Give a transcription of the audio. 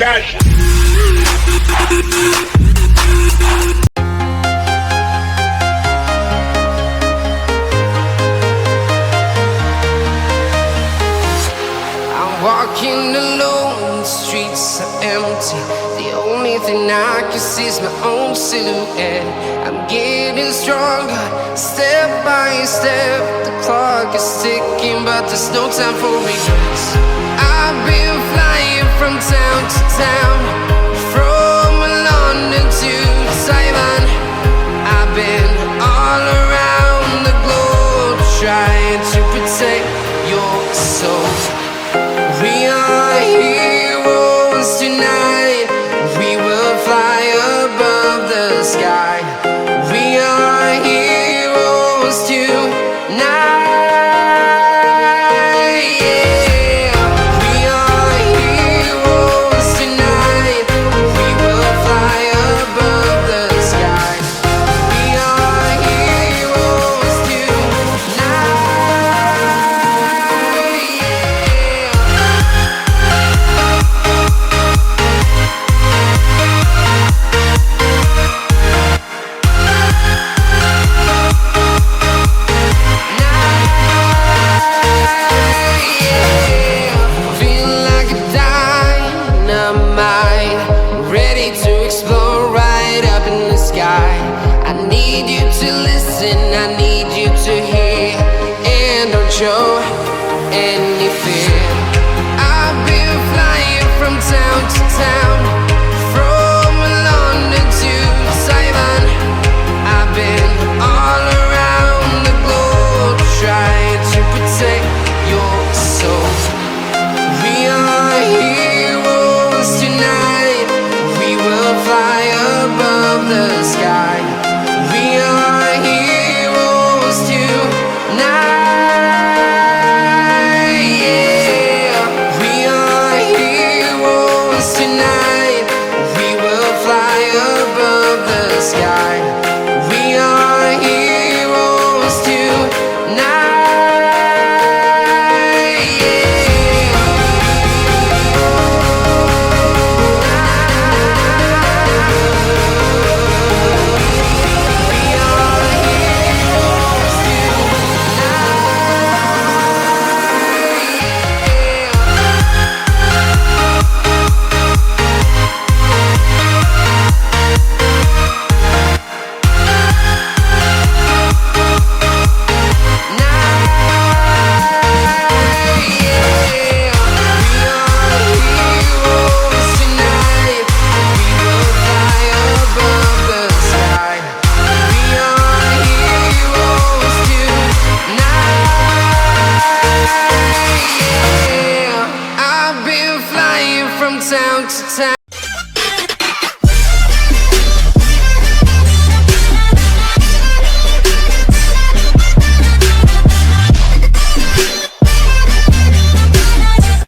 That. Walking alone, the streets are empty. The only thing I can see is my own silhouette. I'm getting stronger, step by step. The clock is ticking, but there's no time for regrets. I've been flying from town to town, from London to Taiwan. I've been all around the globe, trying to protect your soul. We are heroes tonight. We will fly above the sky. We are heroes tonight. Yeah. We are heroes tonight. We will fly above the sky. We are heroes tonight. I need you to listen, I need you to hear, and don't show any fear. I've been flying from town to town, from London to Taiwan. I've been all around the globe, trying to protect your soul. We are heroes tonight. We will fly above the sky. We are heroes tonight. Yeah. We are heroes tonight. We will fly above the sky. We are heroes tonight. From town to town.